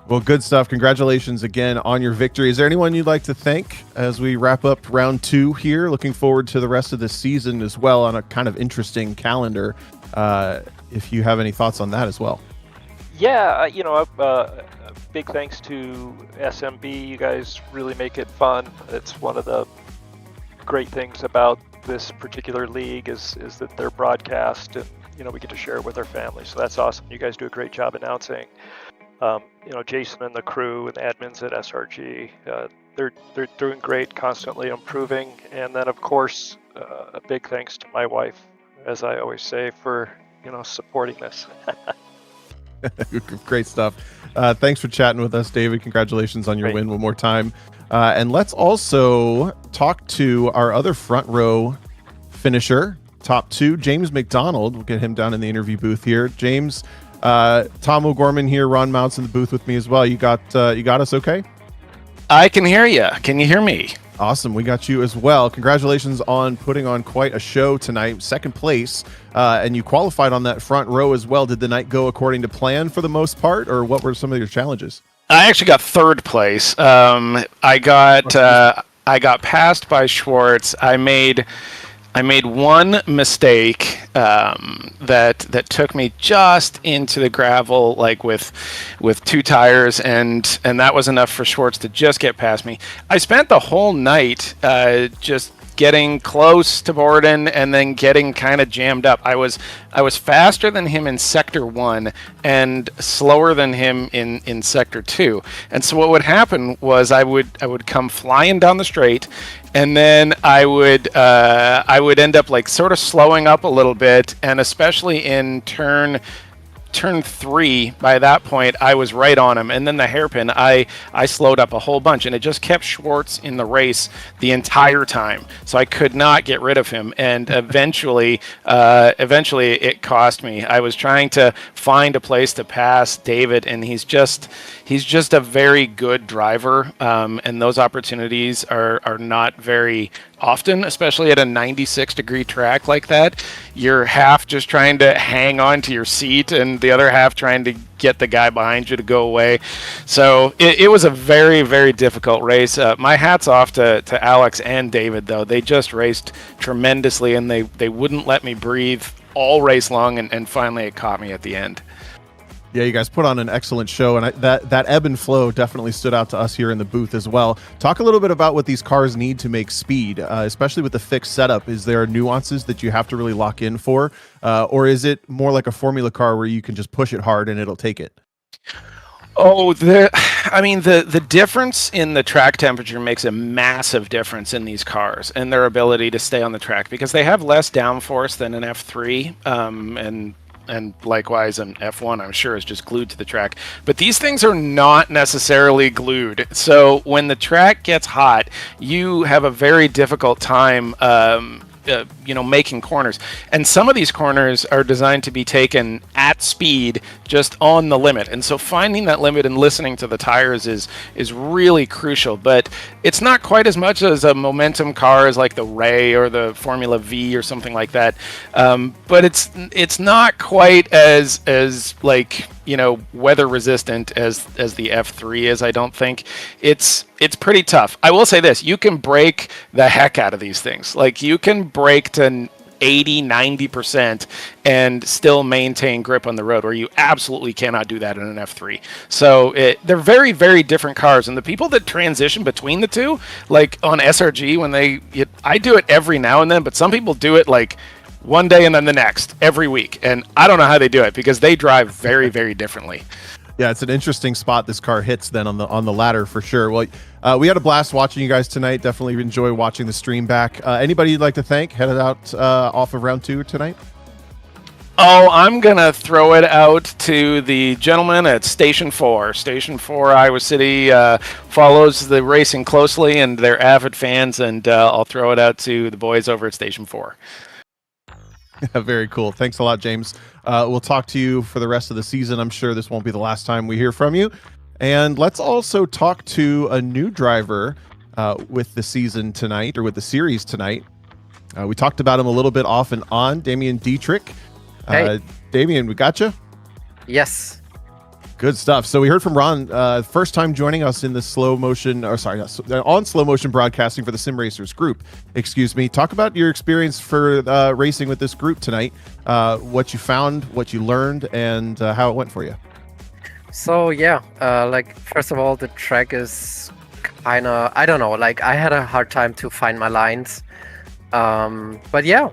Well, good stuff. Congratulations again on your victory. Is there anyone you'd like to thank as we wrap up round 2 here? Looking forward to the rest of the season as well on a kind of interesting calendar. If you have any thoughts on that as well. Yeah, big thanks to SMB. You guys really make it fun. It's one of the great things about this particular league is that they're broadcast and, we get to share it with our families. So that's awesome. You guys do a great job announcing. Jason and the crew and the admins at SRG, they're doing great, constantly improving. And then, of course, a big thanks to my wife, as I always say, for, supporting this. Great stuff. Thanks for chatting with us, David. Congratulations on your win one more time. And let's also talk to our other front row finisher, top 2, James McDonald. We'll get him down in the interview booth here. James, Tom O'Gorman here, Ron Maunz in the booth with me as well. You got us okay? I can hear you. Can you hear me? Awesome. We got you as well. Congratulations on putting on quite a show tonight. Second place, and you qualified on that front row as well. Did the night go according to plan for the most part, or what were some of your challenges? I actually got third place. I got passed by Schwartz. I made one mistake that took me just into the gravel, like with 2 tires, and that was enough for Schwartz to just get past me. I spent the whole night just getting close to Borden and then getting kind of jammed up. I was faster than him in sector 1 and slower than him in sector 2. And so what would happen was I would come flying down the straight, and then I would end up like sort of slowing up a little bit, and especially in turn 3, by that point I was right on him, and then the hairpin I slowed up a whole bunch, and it just kept Schwartz in the race the entire time, so I could not get rid of him, and eventually it cost me. I was trying to find a place to pass David, and he's just a very good driver, and those opportunities are not very often, especially at a 96-degree track like that. You're half just trying to hang on to your seat and the other half trying to get the guy behind you to go away. So it was a very, very difficult race. My hat's off to Alex and David, though. They just raced tremendously, and they wouldn't let me breathe all race long, and finally it caught me at the end. Yeah, you guys put on an excellent show, and that ebb and flow definitely stood out to us here in the booth as well. Talk a little bit about what these cars need to make speed, especially with the fixed setup. Is there nuances that you have to really lock in for, or is it more like a formula car where you can just push it hard and it'll take it? Oh, the difference in the track temperature makes a massive difference in these cars and their ability to stay on the track, because they have less downforce than an F3, and likewise an F1, I'm sure, is just glued to the track. But these things are not necessarily glued. So when the track gets hot, you have a very difficult time making corners. And some of these corners are designed to be taken at at speed, just on the limit. And so finding that limit and listening to the tires is really crucial. But it's not quite as much as a momentum car as like the Ray or the Formula V or something like that. But it's not quite as like, you know, weather resistant as the F3 is. I don't think it's pretty tough. I will say this: you can brake the heck out of these things. Like, you can brake to 80-90% and still maintain grip on the road, where you absolutely cannot do that in an F3. So they're very, very different cars, and the people that transition between the two, like on SRG, I do it every now and then, but some people do it like one day and then the next every week, and I don't know how they do it because they drive very, very differently. Yeah, it's an interesting spot this car hits then on the ladder for sure. Well, we had a blast watching you guys tonight. Definitely enjoy watching the stream back. Anybody you'd like to thank headed out off of round 2 tonight? Oh, I'm going to throw it out to the gentleman at Station 4. Station 4, Iowa City, follows the racing closely, and they're avid fans, and I'll throw it out to the boys over at Station 4. Very cool. Thanks a lot, James. We'll talk to you for the rest of the season. I'm sure this won't be the last time we hear from you. And let's also talk to a new driver with the season tonight, or with the series tonight. We talked about him a little bit off and on, Damian Dietrich. Hey. Damian, we got you? Yes. Good stuff. So we heard from Ron, first time joining us in the on slow motion broadcasting for the Sim Racers group. Excuse me. Talk about your experience for racing with this group tonight, what you found, what you learned, and how it went for you. So yeah, like, first of all, the track is kind of, I don't know, like, I had a hard time to find my lines. But yeah,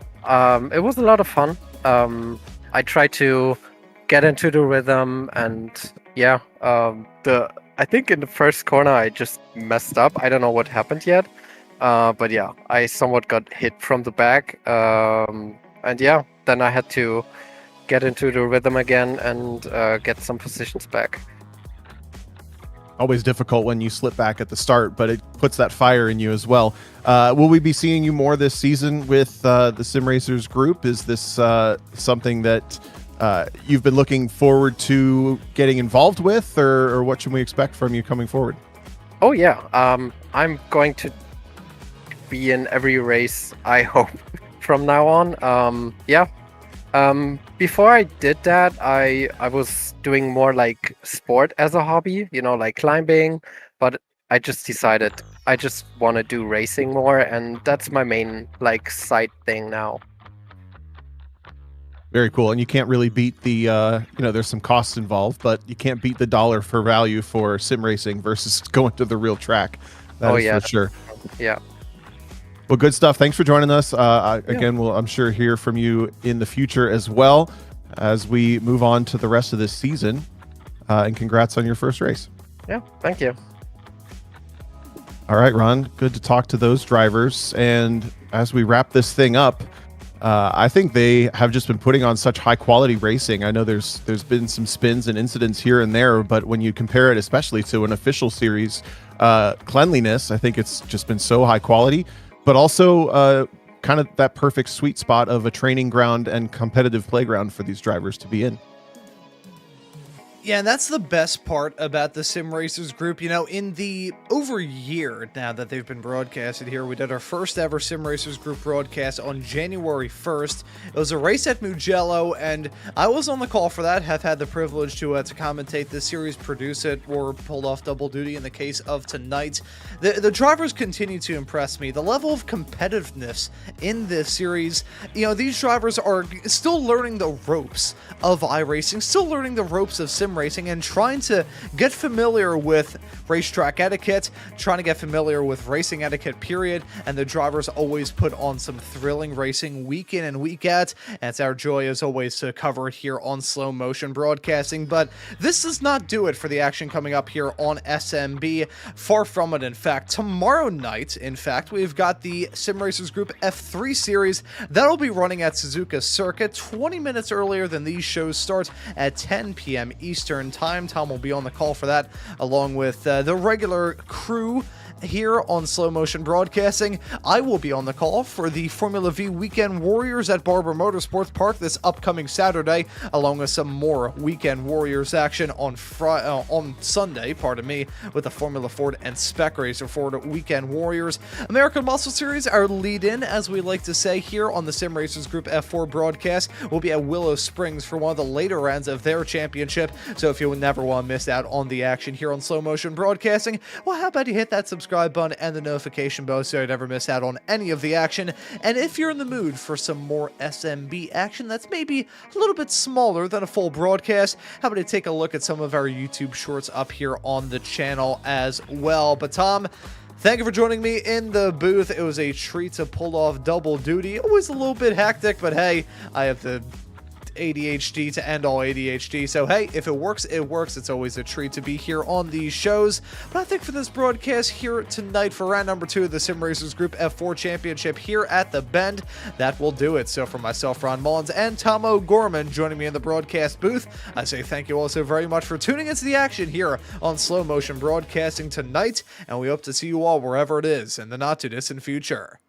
it was a lot of fun. I tried to get into the rhythm, and yeah, I think in the first corner I just messed up. I don't know what happened yet, but yeah, I somewhat got hit from the back, and yeah, then I had to get into the rhythm again and get some positions back. Always difficult when you slip back at the start, but it puts that fire in you as well. Will we be seeing you more this season with the Sim Racers group? Is this something that you've been looking forward to getting involved with, or what should we expect from you coming forward? Oh yeah, I'm going to be in every race, I hope, from now on. Before I did that, I was doing more like sport as a hobby, you know, like climbing, but I just decided I just want to do racing more, and that's my main like side thing now. Very cool. And you can't really beat the, there's some costs involved, but you can't beat the dollar for value for sim racing versus going to the real track. That is for sure. Yeah. Well, good stuff. Thanks for joining us. Again, we'll, I'm sure, hear from you in the future as well as we move on to the rest of this season. And congrats on your first race. Yeah, thank you. All right, Ron, good to talk to those drivers. And as we wrap this thing up, I think they have just been putting on such high quality racing. I know there's been some spins and incidents here and there, but when you compare it especially to an official series cleanliness, I think it's just been so high quality, but also kind of that perfect sweet spot of a training ground and competitive playground for these drivers to be in. Yeah, and that's the best part about the Sim Racers group. You know, in the over a year now that they've been broadcasted here, we did our first ever Sim Racers group broadcast on January 1st. It was a race at Mugello, and I was on the call for that, have had the privilege to commentate this series, produce it, or pulled off double duty in the case of tonight. The drivers continue to impress me. The level of competitiveness in this series, you know, these drivers are still learning the ropes of iRacing, still learning the ropes of sim racing, and trying to get familiar with racetrack etiquette, trying to get familiar with racing etiquette, period. And the drivers always put on some thrilling racing week in and week out, and it's our joy as always to cover it here on Slow Motion Broadcasting. But this does not do it for the action coming up here on SMB. Far from it. In fact, tomorrow night, we've got the Sim Racers Group F3 series that'll be running at Suzuka Circuit 20 minutes earlier than these shows start at 10 p.m. Eastern Time. Tom will be on the call for that, along with the regular crew here on Slow Motion Broadcasting. I will be on the call for the Formula V Weekend Warriors at Barber Motorsports Park this upcoming Saturday, along with some more Weekend Warriors action on Sunday, with the Formula Ford and Spec Racer Ford Weekend Warriors. American Muscle Series, our lead-in, as we like to say here on the Sim Racers Group F4 broadcast, will be at Willow Springs for one of the later rounds of their championship. So if you never want to miss out on the action here on Slow Motion Broadcasting, well, how about you hit that subscribe button and the notification bell so you never miss out on any of the action. And if you're in the mood for some more SMB action that's maybe a little bit smaller than a full broadcast, how about you take a look at some of our YouTube shorts up here on the channel as well. But Tom, thank you for joining me in the booth. It was a treat to pull off double duty. Always a little bit hectic, but hey, I have the ADHD to end all ADHD. So hey, if it works, it works. It's always a treat to be here on these shows. But I think for this broadcast here tonight for round number 2 of the Sim Racers Group F4 Championship here at the Bend, that will do it. So for myself, Ron Maunz, and Tom O'Gorman joining me in the broadcast booth, I say thank you all so very much for tuning into the action here on Slow Motion Broadcasting tonight, and we hope to see you all wherever it is in the not too distant future.